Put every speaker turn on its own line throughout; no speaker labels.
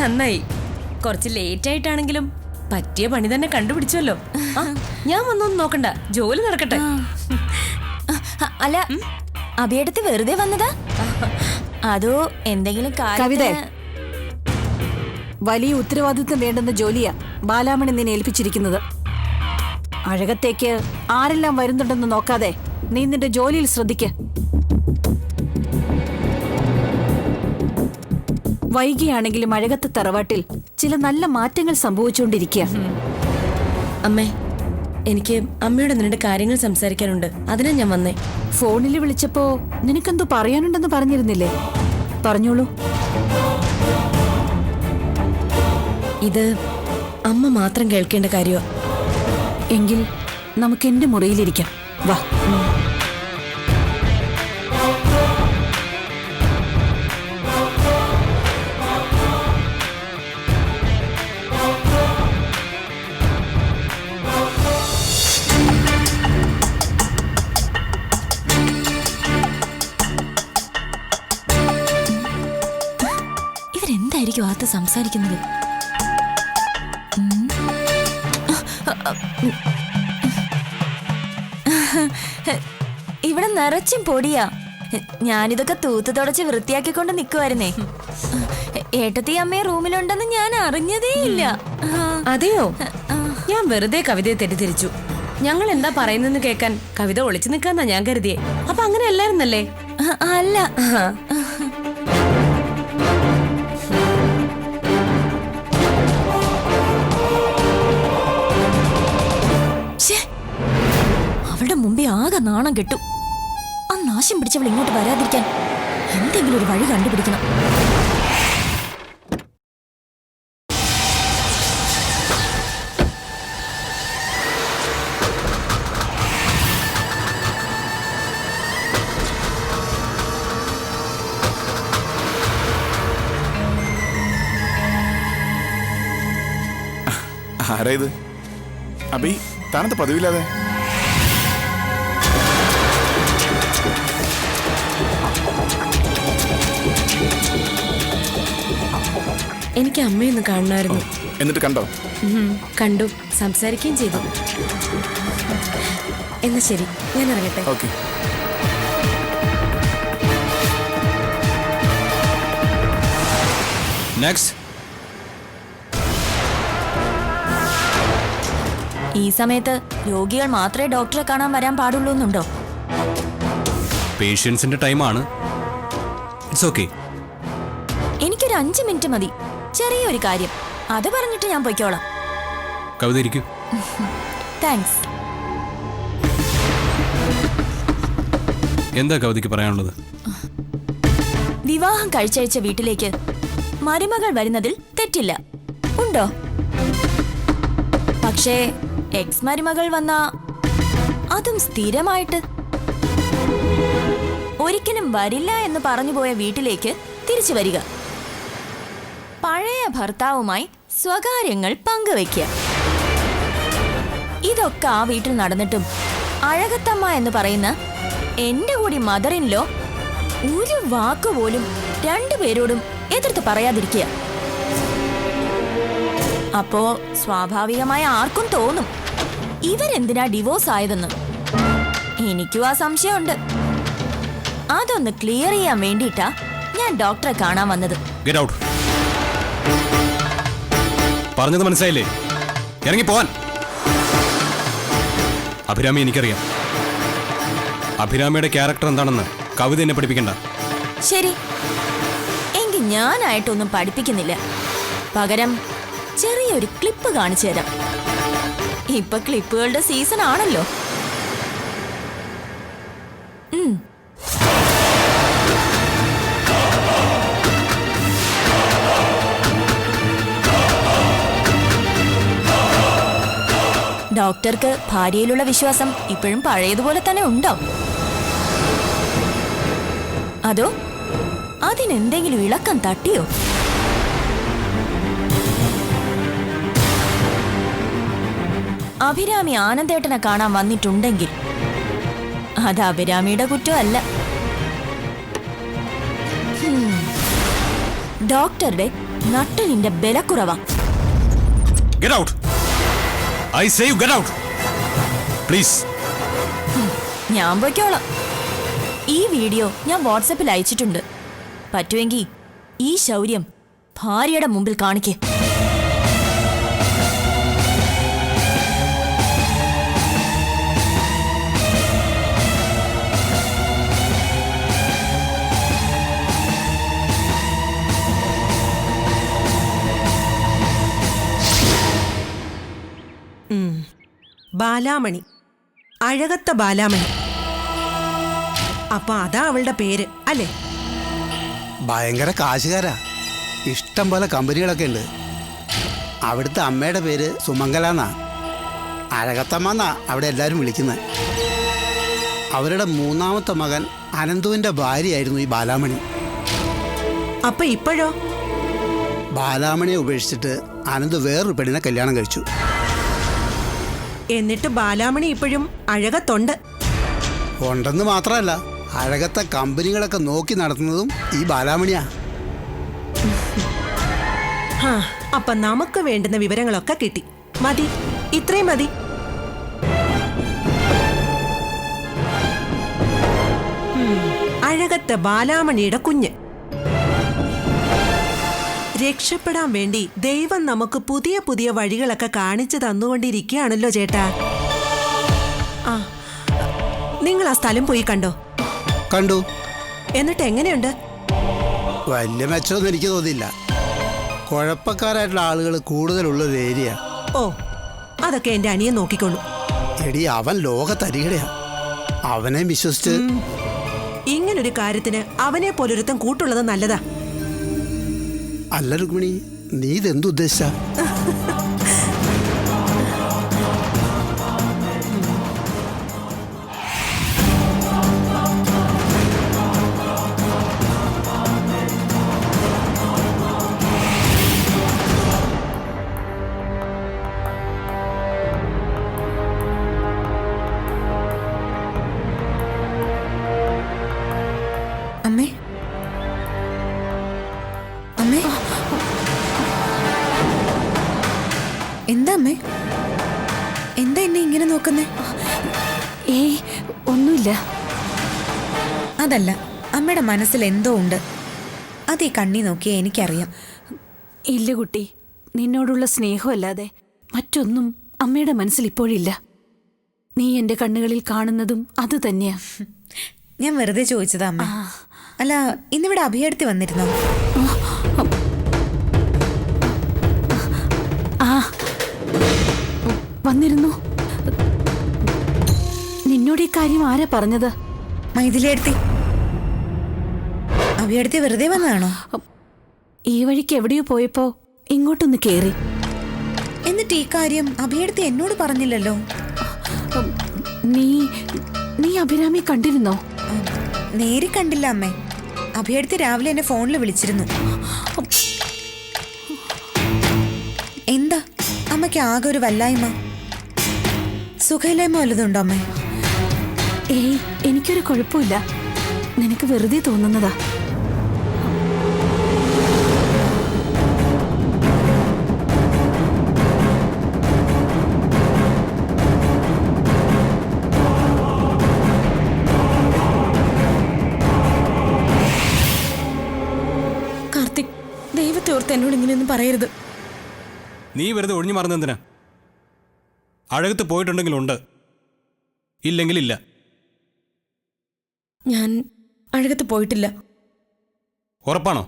നന്നായി. കുറച്ച് ലേറ്റ് ആയിട്ടാണെങ്കിലും പറ്റിയ പണി തന്നെ കണ്ടുപിടിച്ചല്ലോ. ഞാൻ വന്നൊന്നും നോക്കണ്ട, ജോലി നടക്കട്ടെ.
അല്ല, അഭിയടുത്ത് വെറുതെ വന്നതാ അതോ എന്തെങ്കിലും
കവിത, വലിയ ഉത്തരവാദിത്വം വേണ്ടുന്ന ജോലിയാ ബാലാമണി നിന്നെ ഏൽപ്പിച്ചിരിക്കുന്നത്. അഴകത്തേക്ക് ആരെല്ലാം വരുന്നുണ്ടെന്ന് നോക്കാതെ നീ നിന്റെ ജോലിയിൽ ശ്രദ്ധിക്ക. വൈകിയാണെങ്കിലും അഴകത്തെ തറവാട്ടിൽ ചില നല്ല മാറ്റങ്ങൾ സംഭവിച്ചുകൊണ്ടിരിക്കുക.
അമ്മേ, എനിക്ക് അമ്മയോട് നിന്റെ കാര്യങ്ങൾ സംസാരിക്കാനുണ്ട്. അതിനാ ഞാൻ വന്നേ.
ഫോണിൽ വിളിച്ചപ്പോ നിനക്കെന്തോ പറയാനുണ്ടെന്ന് പറഞ്ഞിരുന്നില്ലേ? പറഞ്ഞോളൂ.
ഇത് അമ്മ മാത്രം കേൾക്കേണ്ട കാര്യമാ.
എങ്കിൽ നമുക്ക് എന്റെ മുറിയിലിരിക്കാം. വാ.
ഇവരെന്തായിരിക്കും ആത്ത സംസാരിക്കുന്നത്? ഇവിടെ നിറച്ചും പൊടിയാ. ഞാനിതൊക്കെ തൂത്ത് തുടച്ച് വൃത്തിയാക്കിക്കൊണ്ട് നിൽക്കുമായിരുന്നേ. ഏട്ടത്തി അമ്മയെ റൂമിലുണ്ടെന്ന് ഞാൻ അറിഞ്ഞതേ ഇല്ല.
അതെയോ? ഞാൻ വെറുതെ കവിതയെ തെറ്റിദ്ധരിച്ചു. ഞങ്ങൾ എന്താ പറയുന്നെന്ന് കേൾക്കാൻ കവിത ഒളിച്ചു നിൽക്കാന്നാ ഞാൻ കരുതിയേ. അപ്പൊ അങ്ങനെ അല്ലായിരുന്നല്ലേ?
അല്ല. അവളുടെ മുമ്പേ ആകെ നാണം കെട്ടു. ആ നാശം പിടിച്ചവൾ ഇങ്ങോട്ട് വരാതിരിക്കാൻ എന്തെങ്കിലും ഒരു വഴി കണ്ടുപിടിക്കണം.
ആരാ ഇത്? അബി, താനത്തെ പതിവില്ലാതെ.
എനിക്ക് അമ്മയൊന്ന് കാണണമായിരുന്നു.
എന്നിട്ട് കണ്ടോ?
കണ്ടു, സംസാരിക്കുകയും ചെയ്തു. എന്നാ ശരി, ഞാൻ ഇറങ്ങട്ടെ.
ഓക്കെ.
നെക്സ്റ്റ്.
ഈ സമയത്ത് രോഗികൾ മാത്രമേ ഡോക്ടറെ കാണാൻ വരാൻ പാടുള്ളൂ എന്നുണ്ടോ?
പേഷ്യൻസിന്റെ ടൈമാണ്. It's okay.
എനിക്കൊരു 5 മിനിറ്റ് മതി, ചെറിയൊരു കാര്യം. അത് പറഞ്ഞിട്ട് ഞാൻ പൊയ്ക്കോളാം.
കവിത ഇരിക്കൂ.
താങ്ക്സ്.
എന്താ കവിതയ്ക്ക് പറയാനുള്ളത്?
വിവാഹം കഴിച്ചയച്ച വീട്ടിലേക്ക് മരുമകൾ വരുന്നതിൽ തെറ്റില്ല, ഉണ്ടോ? പക്ഷേ എക്സ് മരുമകൾ വന്ന, അതും സ്ഥിരമായിട്ട്, ഒരിക്കലും വരില്ല എന്ന് പറഞ്ഞുപോയ വീട്ടിലേക്ക് തിരിച്ചു വരിക, പഴയ ഭർത്താവുമായി സ്വകാര്യങ്ങൾ പങ്കുവെക്കുക, ഇതൊക്കെ ആ വീട്ടിൽ നടന്നിട്ടും അഴകത്തമ്മ എന്ന് പറയുന്ന എന്റെ കൂടി മദർ ഇൻ ലോ ഒരു വാക്കുപോലും രണ്ടുപേരോടും എതിർത്ത് പറയാതിരിക്കുക. അപ്പോ സ്വാഭാവികമായി ആർക്കും തോന്നും ഇവരെന്തിനാ ഡിവോഴ്സ് ആയതെന്ന്. എനിക്കും ആ സംശയമുണ്ട്. അതൊന്ന് ക്ലിയർ ചെയ്യാൻ വേണ്ടിയിട്ടാ ഞാൻ ഡോക്ടറെ കാണാൻ വന്നത്.
Get out. പറഞ്ഞത് മനസ്സിലായില്ലേ? ഇറങ്ങി പോവാൻ. അഭിരാമി എനിക്കറിയാം. അഭിരാമിയുടെ ക്യാരക്ടർ എന്താണെന്ന് കവിത എന്നെ പഠിപ്പിക്കണ്ട.
ശരി, എങ്കിൽ ഞാനായിട്ടൊന്നും പഠിപ്പിക്കുന്നില്ല. പകരം ചെറിയൊരു ക്ലിപ്പ് കാണിച്ചു തരാം. ഇപ്പൊ ക്ലിപ്പുകളുടെ സീസൺ ആണല്ലോ. ഡോക്ടർക്ക് ഭാര്യയിലുള്ള വിശ്വാസം ഇപ്പോഴും പഴയതുപോലെ തന്നെ ഉണ്ടോ? അതോ അതിനെന്തെങ്കിലും ഇളക്കം തട്ടിയോ? അഭിരാമി ആനന്ദേട്ടനെ കാണാൻ വന്നിട്ടുണ്ടെങ്കിൽ അത് അഭിരാമിയുടെ കുറ്റമല്ല, ഡോക്ടറുടെ നട്ടലിന്റെ ബലക്കുറവാ.
Get out! I say you get out! Please.
ഞാൻ പൊയ്ക്കോളാം. ഈ വീഡിയോ ഞാൻ വാട്സപ്പിൽ അയച്ചിട്ടുണ്ട്. പറ്റുമെങ്കിൽ ഈ ശൗര്യം ഭാര്യയുടെ മുമ്പിൽ കാണിക്കേ.
ബാലാമണി, അഴകത്ത ബാലാമണി. അപ്പൊ അതാ അവളുടെ പേര് അല്ലേ?
ഭയങ്കര കാശുകാരാ. ഇഷ്ടം പോലെ കമ്പനികളൊക്കെ ഉണ്ട്. അവിടുത്തെ അമ്മയുടെ പേര് സുമംഗല എന്നാ. അഴകത്തമ്മന്നാ അവിടെ എല്ലാവരും വിളിക്കുന്നത്. അവരുടെ മൂന്നാമത്തെ മകൻ അനന്തുവിൻ്റെ ഭാര്യയായിരുന്നു ഈ ബാലാമണി.
അപ്പൊ ഇപ്പോഴോ?
ബാലാമണിയെ ഉപേക്ഷിച്ചിട്ട് അനന്ത് വേറൊരു പെണ്ണിനെ കല്യാണം കഴിച്ചു.
എന്നിട്ട് ബാലാമണി ഇപ്പോഴും അഴകത്തുണ്ട്.
ഉണ്ടെന്ന് മാത്രമല്ല, അഴകത്തെ കമ്പനികളൊക്കെ നോക്കി നടത്തുന്നതും ഈ ബാലാമണിയാ.
അപ്പൊ നമുക്ക് വേണ്ടുന്ന വിവരങ്ങളൊക്കെ കിട്ടി. മതി, ഇത്രയും മതി. അഴകത്തെ ബാലാമണിയുടെ കുഞ്ഞ്. രക്ഷപ്പെടാൻ വേണ്ടി ദൈവം നമുക്ക് പുതിയ പുതിയ വഴികളൊക്കെ കാണിച്ചു തന്നുകൊണ്ടിരിക്കുകയാണല്ലോ ചേട്ടാ. ആ, നിങ്ങൾ ആ സ്ഥലം പോയി കണ്ടോ?
കണ്ടു.
എന്നിട്ട് എങ്ങനെയുണ്ട്?
വലിയ മെച്ചമൊന്നും എനിക്ക് തോന്നിയില്ല. കുഴപ്പക്കാരായിട്ടുള്ള ആളുകൾ കൂടുതലുള്ളൊരു ഏരിയ.
ഓ, അതൊക്കെ എന്റെ അനിയൻ നോക്കിക്കൊള്ളു.
എടി, അവൻ ലോകത്തരികടയാ. അവനെ വിശ്വസിച്ച്
ഇങ്ങനൊരു കാര്യത്തിന് അവനെ പോലൊരുത്തൻ കൂട്ടുള്ളത് നല്ലതാ.
അല്ല രുക്മിണി, നീ ഇതെന്തുദ്ദേശിച്ച?
അമ്മേ, അമ്മേ, എന്താ അമ്മേ? എന്താ എന്നെ ഇങ്ങനെ നോക്കുന്നേ?
ഏയ്, ഒന്നുമില്ല.
അതല്ല, അമ്മയുടെ മനസ്സിൽ എന്തോ ഉണ്ട്. അത് ഈ കണ്ണി നോക്കിയേ എനിക്കറിയാം.
ഇല്ല കുട്ടി, നിന്നോടുള്ള സ്നേഹമല്ലാതെ മറ്റൊന്നും അമ്മയുടെ മനസ്സിൽ ഇപ്പോഴില്ല. നീ എൻ്റെ കണ്ണുകളിൽ കാണുന്നതും അത് തന്നെയാ.
ഞാൻ വെറുതെ ചോദിച്ചതാ അമ്മ. അല്ല, ഇന്നിവിടെ അഭിയടുത്ത് വന്നിരുന്നോ?
ആ, വന്നിരുന്നു. നിന്നോട് ഈ കാര്യം ആരാ പറഞ്ഞത്?
മൈഥിലിയെടുത്തി. അഭിയടുത്ത് വെറുതെ വന്നതാണോ?
ഈ വഴിക്ക് എവിടെയോ പോയപ്പോ ഇങ്ങോട്ടൊന്ന് കേറി.
എന്നിട്ട് ഈ കാര്യം അഭിയടുത്ത് എന്നോട് പറഞ്ഞില്ലല്ലോ.
നീ അഭിരാമി കണ്ടിരുന്നോ?
നേരി കണ്ടില്ല അമ്മേ. അഭിയടുത്ത് രാവിലെ എന്നെ ഫോണിൽ വിളിച്ചിരുന്നു. എന്താ അമ്മയ്ക്ക് ആകെ ഒരു വല്ലായ്മ? സുഖയില്ലായ്മ വല്ലതുണ്ടോ അമ്മേ?
ഏയ്, എനിക്കൊരു കുഴപ്പമില്ല. നിനക്ക് വെറുതെ തോന്നുന്നതാ.
കാർത്തിക്, ദൈവത്തെ ഓർത്ത് എന്നോട് ഇങ്ങനെയൊന്നും പറയരുത്.
നീ വെറുതെ ഒഴിഞ്ഞു മറന്നെന്തിനാ? അഴകത്ത് പോയിട്ടുണ്ടെങ്കിലുണ്ട്, ഇല്ലെങ്കിലില്ല.
ഞാൻ അഴകത്ത് പോയിട്ടില്ല.
ഉറപ്പാണോ?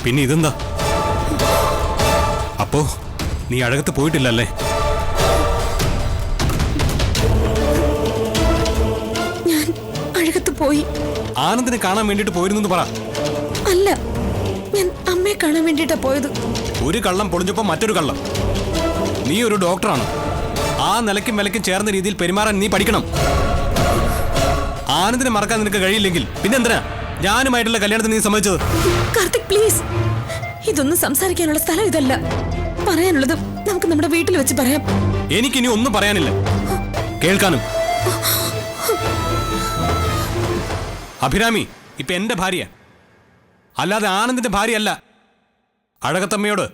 പിന്നെ ഇതെന്താ? അപ്പോ നീ അഴകത്ത് പോയിട്ടില്ലല്ലേ?
ഞാൻ അഴകത്ത് പോയി.
ആനന്ദിനെ കാണാൻ വേണ്ടിട്ട് പോയിരുന്നു പറ.
അല്ല, ഞാൻ അമ്മയെ കാണാൻ വേണ്ടിട്ടാ പോയത്.
ഒരു കള്ളം പൊളിഞ്ഞപ്പോ മറ്റൊരു കള്ളം. നീ ഒരു ഡോക്ടറാണ്. ആ നിലയ്ക്കും വിലയ്ക്കും ചേർന്ന രീതിയിൽ പെരുമാറാൻ നീ പഠിക്കണം. ആനന്ദിനെ മറക്കാൻ നിനക്ക് കഴിയില്ലെങ്കിൽ പിന്നെന്തിനാ ഞാനുമായിട്ടുള്ള കല്യാണത്തിന് നീ സമ്മതിച്ചത്?
കാർത്തിക്, പ്ലീസ്, ഇതൊന്നും സംസാരിക്കാനുള്ള സ്ഥലം ഇതല്ല. പറയാനുള്ളത് നമുക്ക് നമ്മുടെ വീട്ടിൽ വെച്ച് പറയാം.
എനിക്കിനി ഒന്നും പറയാനില്ല. കേൾക്കാനും. അഭിരാമി ഇപ്പൊ എന്റെ ഭാര്യ, അല്ലാതെ ആനന്ദിന്റെ ഭാര്യയല്ല. അഴകത്തമ്മയോട്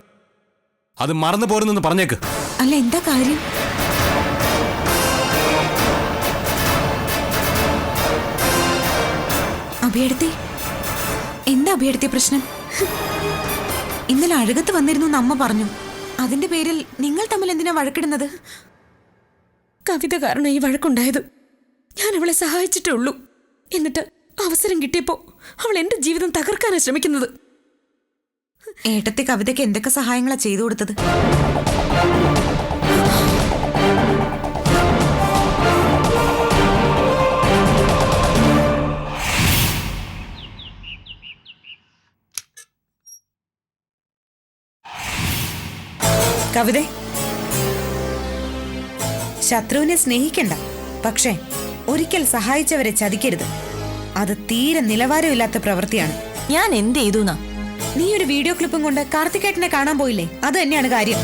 അത് മറന്നു പോരുന്നെന്ന് പറഞ്ഞേക്ക്.
അല്ല, എന്താ കാര്യം? അഭിയടുത്തി, എന്താ അഭിയടുത്തിയ പ്രശ്നം? ഇന്നലെ അഴകത്ത് വന്നിരുന്നു എന്ന് അമ്മ പറഞ്ഞു. അതിന്റെ പേരിൽ നിങ്ങൾ തമ്മിൽ എന്തിനാ വഴക്കിടുന്നത്?
കവിത കാരണം ഈ വഴക്കുണ്ടായത്. ഞാൻ അവളെ സഹായിച്ചിട്ടേ ഉള്ളൂ. എന്നിട്ട് അവസരം കിട്ടിയപ്പോ അവൾ എന്റെ ജീവിതം തകർക്കാനാണ് ശ്രമിക്കുന്നത്.
ഏട്ടത്തെ കവിതയ്ക്ക് എന്തൊക്കെ സഹായങ്ങളാ ചെയ്തു കൊടുത്തത്? കവിത, ശത്രുവിനെ സ്നേഹിക്കണ്ട, പക്ഷേ ഒരിക്കൽ സഹായിച്ചവരെ ചതിക്കരുത്. അത് തീരെ നിലവാരമില്ലാത്ത പ്രവൃത്തിയാണ്.
ഞാൻ എന്ത് ചെയ്തുന്നാ?
നീ ഒരു വീഡിയോ ക്ലിപ്പും കൊണ്ട് കാർത്തികേട്ടനെ കാണാൻ പോയില്ലേ? അത് തന്നെയാണ് കാര്യം.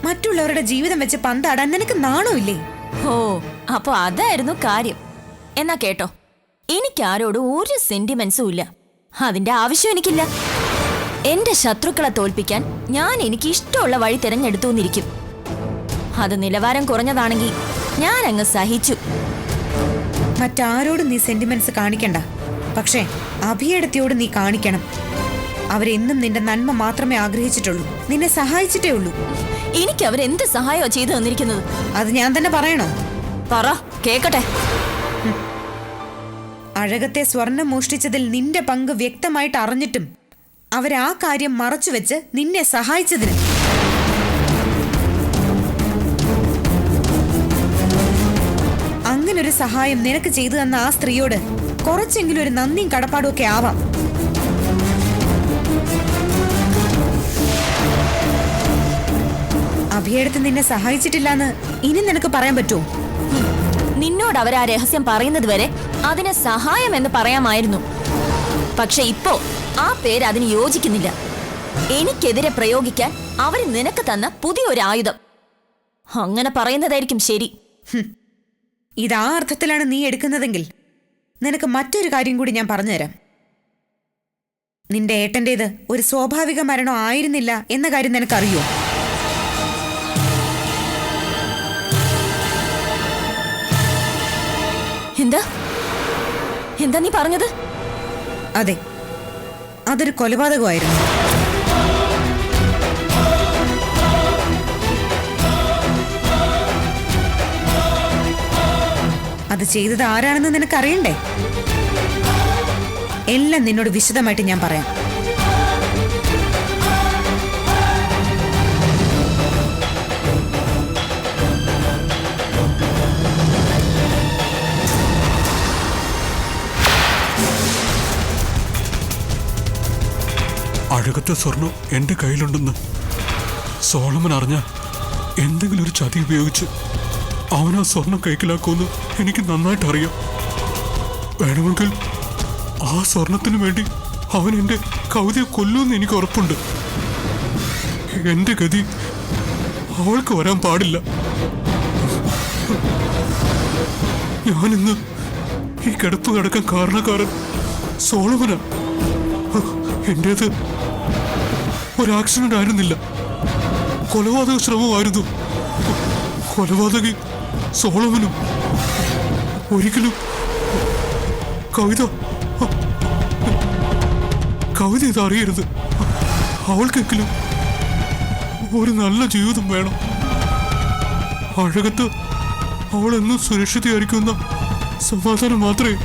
മറ്റുള്ളവരുടെ ജീവിതം വെച്ച് പന്താടാൻ നിനക്ക് നാണമില്ലേ?
ഓ, അപ്പൊ അതായിരുന്നു കാര്യം. എന്നാ കേട്ടോ, എനിക്കാരോടും ഒരു സെന്റിമെന്റ്സും ഇല്ല. അതിന്റെ ആവശ്യം എനിക്കില്ല. എന്റെ ശത്രുക്കളെ തോൽപ്പിക്കാൻ ഞാൻ എനിക്ക് ഇഷ്ടമുള്ള വഴി തിരഞ്ഞെടുത്തു എന്നിരിക്കും. അത് നിലവാരം കുറഞ്ഞതാണെങ്കിൽ ഞാൻ അങ്ങ് സഹിച്ചു.
മറ്റാരോടും നീ സെന്റിമെന്റ്സ് കാണിക്കണ്ട, പക്ഷേ അഭിയടത്തിയോട് നീ കാണിക്കണം. അവരെന്നും നിന്റെ നന്മ മാത്രമേ ആഗ്രഹിച്ചിട്ടുള്ളൂ, നിന്നെ സഹായിച്ചിട്ടേ ഉള്ളൂ.
എനിക്ക് അവരെന്ത് സഹായമാണ് ചെയ്തു തന്നിരിക്കുന്നത്?
അത് ഞാൻ തന്നെ പറയണോ?
പറ, കേക്കട്ടെ.
അഴകത്തെ സ്വർണം മോഷ്ടിച്ചതിൽ നിന്റെ പങ്ക് വ്യക്തമായിട്ട് അറിഞ്ഞിട്ടും അവരാ കാര്യം മറച്ചുവെച്ച് നിന്നെ സഹായിച്ചതിന് അങ്ങനൊരു സഹായം നിനക്ക് ചെയ്തു തന്ന ആ സ്ത്രീയോട് കുറച്ചെങ്കിലും ഒരു നന്ദിയും കടപ്പാടും ഒക്കെ ആവാം. അഭിയെടുത്ത് നിന്നെ സഹായിച്ചിട്ടില്ലാന്ന് ഇനി നിനക്ക് പറയാൻ പറ്റുമോ?
നിന്നോട് അവരാ രഹസ്യം പറയുന്നത് വരെ അതിനെ സഹായം എന്ന് പറയാമായിരുന്നു. പക്ഷെ ഇപ്പോ ആ പേര് അതിന് യോജിക്കുന്നില്ല. എനിക്കെതിരെ പ്രയോഗിക്കാൻ അവർ നിനക്ക് തന്ന പുതിയൊരു ആയുധം. അങ്ങനെ പറയുന്നതായിരിക്കും ശരി.
ഇതാ അർത്ഥത്തിലാണ് നീ എടുക്കുന്നതെങ്കിൽ നിനക്ക് മറ്റൊരു കാര്യം കൂടി ഞാൻ പറഞ്ഞുതരാം. നിന്റെ ഏട്ടൻ്റേത് ഒരു സ്വാഭാവിക മരണം ആയിരുന്നില്ല എന്ന കാര്യം നിനക്കറിയോ?
എന്താ എന്താ നീ പറഞ്ഞത്?
അതെ, അതൊരു കൊലപാതകമായിരുന്നു. അത് ചെയ്തത് ആരാണെന്ന് നിനക്കറിയണ്ടേ? എല്ലാം നിന്നോട് വിശദമായിട്ട് ഞാൻ പറയാം.
അഴകത്തെ സ്വർണം എന്റെ കയ്യിലുണ്ടെന്ന് സോളമൻ അറിഞ്ഞ എന്തെങ്കിലും ഒരു ചതി ഉപയോഗിച്ച് അവനാ സ്വർണം കൈക്കലാക്കുമെന്ന് എനിക്ക് നന്നായിട്ട് അറിയാം. വേണമെങ്കിൽ ആ സ്വർണത്തിന് വേണ്ടി അവൻ എന്റെ കവിതയെ കൊല്ലുമെന്ന് എനിക്ക് ഉറപ്പുണ്ട്. എന്റെ ഗതി അവൾക്ക് വരാൻ പാടില്ല. ഞാനിന്ന് ഈ കിടപ്പ് കിടക്കാൻ കാരണക്കാരൻ സോളമനാ. എന്റേത് ഒരു ആക്സിഡന്റ് ആയിരുന്നില്ല, കൊലപാതക ശ്രമമായിരുന്നു. കൊലപാതകി സോളമനും. ഒരിക്കലും കവിത ഇതറിയരുത്. അവൾക്കെങ്കിലും ഒരു നല്ല ജീവിതം വേണം. അഴകത്ത് അവളെന്നും സുരക്ഷിതയായിരിക്കുന്ന സമാധാനം മാത്രമേ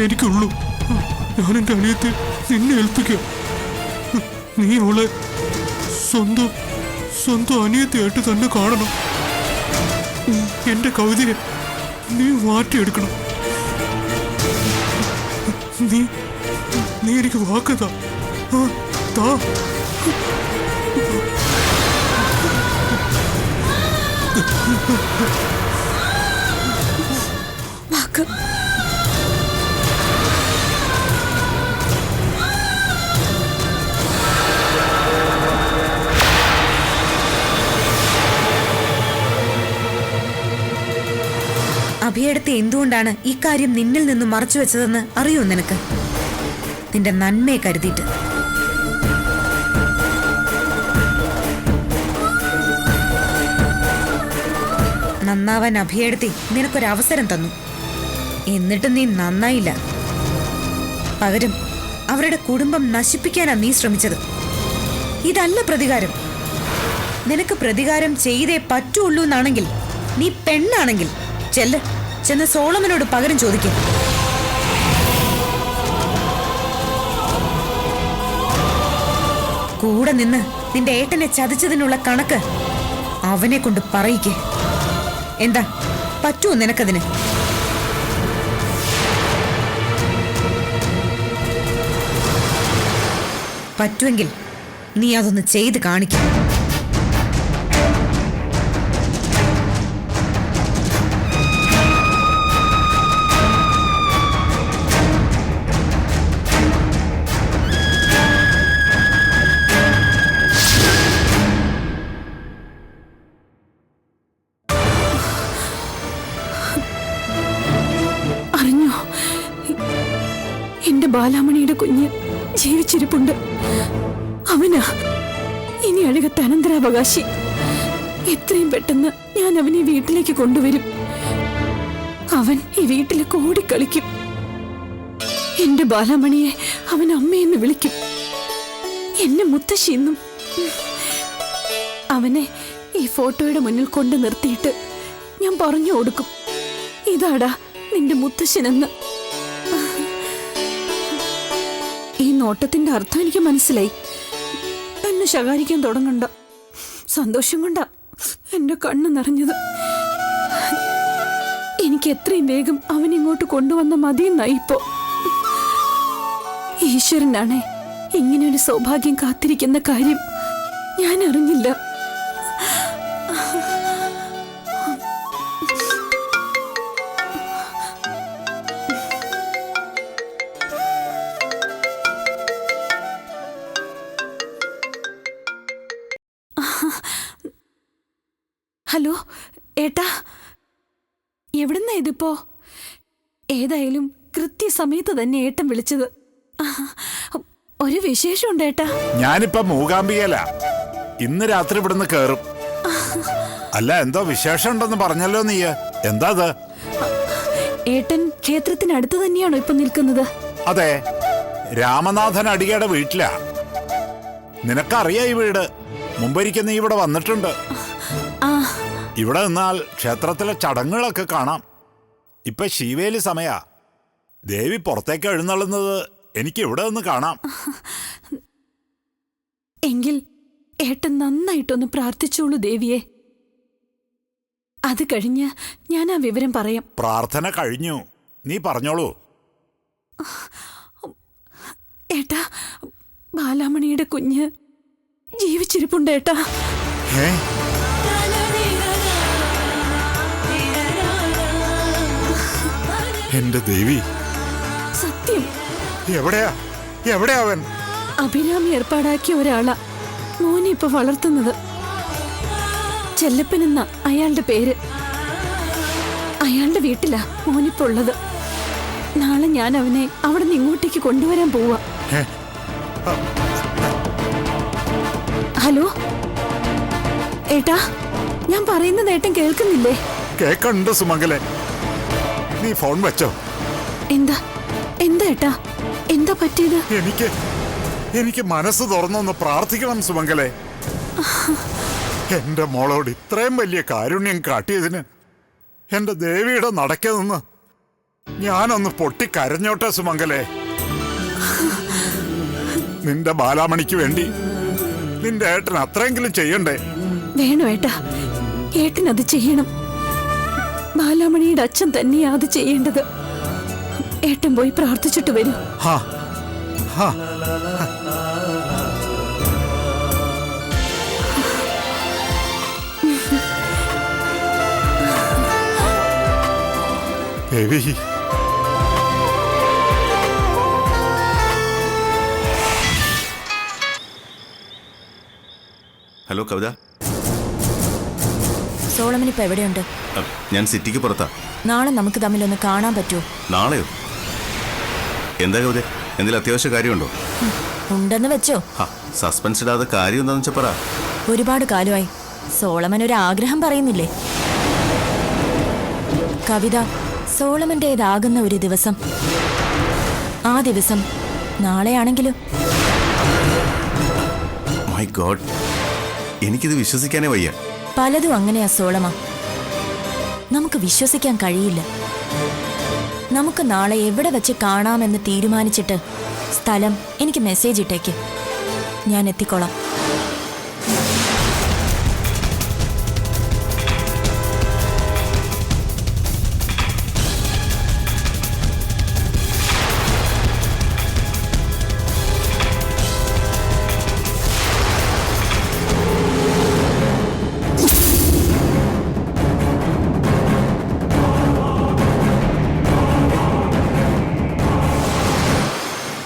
എനിക്കുള്ളൂ. ഞാൻ എൻ്റെ അനിയത്തെ നിന്നെ ഏൽപ്പിക്കാം. നീ അവളെ സ്വന്തം അനിയത്തിയായിട്ട് തന്നെ കാണണം. എന്റെ കവിതയെ നീ മാറ്റിയെടുക്കണം. നീ എനിക്ക് വാക്കതാ.
വാക്ക്
അഭിയെടുത്ത് എന്തുകൊണ്ടാണ് ഇക്കാര്യം നിന്നിൽ നിന്നും മറച്ചു വെച്ചതെന്ന് അറിയോ നിനക്ക്? നിന്റെ നന്മയെ കരുതിയിട്ട്. നന്നാവാൻ അഭിയെടുത്തി നിനക്കൊരവസരം തന്നു. എന്നിട്ട് നീ നന്നായില്ല. പകരം അവരുടെ കുടുംബം നശിപ്പിക്കാനാ നീ ശ്രമിച്ചത്. ഇതല്ല പ്രതികാരം. നിനക്ക് പ്രതികാരം ചെയ്തേ പറ്റുള്ളൂ എന്നാണെങ്കിൽ, നീ പെണ്ണാണെങ്കിൽ ചെന്ന് സോളമനോട് പകരം ചോദിക്കും. കൂടെ നിന്ന് നിന്റെ ഏട്ടനെ ചതിച്ചതിനുള്ള കണക്ക് അവനെ കൊണ്ട് പറയിക്കേ. എന്താ പറ്റുമോ നിനക്കതിന്? പറ്റുമെങ്കിൽ നീ അതൊന്ന് ചെയ്ത് കാണിക്കും.
അറിഞ്ഞോ, എന്റെ ബാലാമണിയുടെ കുഞ്ഞ് ജീവിച്ചിരിപ്പുണ്ട്. അവനാ ഇനി അഴകത്ത് അനന്തരാവകാശി. എത്രയും പെട്ടെന്ന് ഞാൻ അവനെ വീട്ടിലേക്ക് കൊണ്ടുവരും. അവൻ ഈ വീട്ടിലേക്ക് ഓടിക്കളിക്കും. എന്റെ ബാലാമണിയെ അവൻ അമ്മയെന്ന് വിളിക്കും, എന്നെ മുത്തശ്ശിയെന്നും. അവനെ ഈ ഫോട്ടോയുടെ മുന്നിൽ കൊണ്ട് നിർത്തിയിട്ട് ഞാൻ പറഞ്ഞു കൊടുക്കും, ഇതാടാ നിന്റെ മുത്തശ്ശനെന്ന്. ഈ നോട്ടത്തിന്റെ അർത്ഥം എനിക്ക് മനസ്സിലായി. എന്നെ ശകാരിക്കാൻ തുടങ്ങണ്ട. സന്തോഷം കൊണ്ടാ എന്റെ കണ്ണ് നിറഞ്ഞത്. എനിക്ക് എത്രയും വേഗം അവനിങ്ങോട്ട് കൊണ്ടുവന്ന മതിയെന്നായി ഇപ്പോ. ഈശ്വരനാണേ ഇങ്ങനെയൊരു സൗഭാഗ്യം കാത്തിരിക്കുന്ന കാര്യം ഞാൻ അറിഞ്ഞില്ല. ഹലോ ഏട്ടാ, എവിടുന്നാ ഇതിപ്പോ? ഏതായാലും കൃത്യസമയത്ത് തന്നെ ഏട്ടൻ വിളിച്ചത്. ഒരു വിശേഷമുണ്ട് ഏട്ടാ.
ഞാനിപ്പോ മൂകാംബികയിലാ. ഇന്ന് രാത്രി ഇവിടുന്ന് കേറും. അല്ല, എന്തോ വിശേഷം ഉണ്ടെന്ന് പറഞ്ഞല്ലോ നീ. എന്താ അത്?
ഏട്ടൻ ക്ഷേത്രത്തിനടുത്ത് തന്നെയാണോ ഇപ്പൊ നിൽക്കുന്നത്?
അതെ, രാമനാഥൻ അടികയുടെ വീട്ടിലാ. നിനക്കറിയാം ഈ വീട്. മുമ്പൊരിക്കൽ നീ ഇവിടെ വന്നിട്ടുണ്ട്. ഇവിടെ നിന്നാൽ ക്ഷേത്രത്തിലെ ചടങ്ങുകളൊക്കെ കാണാം. ഇപ്പൊ ശീവേലി സമയാ. ദേവി പുറത്തേക്ക് എഴുന്നള്ളുന്നത് എനിക്ക് ഇവിടെ നിന്ന് കാണാം.
എങ്കിൽ ഏട്ടൻ നന്നായിട്ടൊന്ന് പ്രാർത്ഥിച്ചോളൂ ദേവിയെ. അത് കഴിഞ്ഞ് ഞാൻ ആ വിവരം പറയാം.
പ്രാർത്ഥന കഴിഞ്ഞു, നീ പറഞ്ഞോളൂ.
ഏട്ടാ, ബാലാമണിയുടെ കുഞ്ഞ് ജീവിച്ചിരിപ്പുണ്ട് ഏട്ടാ.
എന്റെ ദേവി,
സത്യം.
എവിടെയാ അവൻ?
അഭിരാമി ഏർപ്പാടാക്കിയ ഒരാളാ മോനെ ഇപ്പൊ വളർത്തുന്നത്. ചെല്ലപ്പനെന്ന അയാളുടെ പേര്. അയാളുടെ വീട്ടിലാ മോനിപ്പോ ഉള്ളത്. നാളെ ഞാൻ അവനെ അവിടെ നിന്ന് ഇങ്ങോട്ടേക്ക് കൊണ്ടുവരാൻ പോവാ. ഹലോ ഏട്ടാ, ഞാൻ പറയുന്നത് ഏട്ടൻ കേൾക്കുന്നില്ലേ?
കേക്കുന്നുണ്ട് സുമംഗലേ. നീ ഫോൺ വെച്ചോ.
എന്താ ഏട്ടാ, എന്താ പറ്റിയത്?
എനിക്ക് മനസ്സ് തുറന്നൊന്ന് പ്രാർത്ഥിക്കണം സുമംഗലേ. എന്റെ മോളോട് ഇത്രയും വലിയ കാരുണ്യം കാട്ടിയതിന് എന്റെ ദേവിയുടെ നടക്കെ നിന്ന് ഞാനൊന്ന് പൊട്ടിക്കരഞ്ഞോട്ടെ സുമംഗലേ. നിന്റെ ബാലാമണിക്ക് വേണ്ടി നിന്റെ ഏട്ടൻ അത്രയെങ്കിലും ചെയ്യണ്ടേ?
വേണം ഏട്ടാ, ഏട്ടൻ അത് ചെയ്യണം. ബാലാമണിയുടെ അച്ഛൻ തന്നെയാ അത് ചെയ്യേണ്ടത്. ഏട്ടൻ പോയി പ്രാർത്ഥിച്ചിട്ട് വരൂ.
ദേവി,
ഹലോ കവിത.
സോളമൻ ഇപ്പൊ എവിടെയുണ്ട്?
ഞാൻ സിറ്റിക്ക് പുറത്താ.
നാളെ നമുക്ക് തമ്മിലൊന്ന് കാണാൻ പറ്റുമോ?
നാളെയോ? എന്താ കവിത, എന്തെങ്കിലും അത്യാവശ്യ കാര്യമുണ്ടോ?
ഉണ്ടെന്ന് വെച്ചോ.
സസ്പെൻസ് ഇടാതെ കാര്യം എന്താന്ന് വെച്ചാ പറ.
ഒരുപാട് കാലമായി സോളമൻ ഒരു ആഗ്രഹം പറയുന്നില്ലേ? കവിത സോളമന്റേതാകുന്ന ഒരു ദിവസം, ആ ദിവസം നാളെയാണെങ്കിലും.
മൈ ഗോഡ്, എനിക്കിത് വിശ്വസിക്കാനേ വയ്യ.
പലതും അങ്ങനെയാ സോളമ, നമുക്ക് വിശ്വസിക്കാൻ കഴിയില്ല. നമുക്ക് നാളെ എവിടെ വെച്ച് കാണാമെന്ന് തീരുമാനിച്ചിട്ട് സ്ഥലം എനിക്ക് മെസ്സേജ് ഇട്ടേക്ക്, ഞാൻ എത്തിക്കോളാം.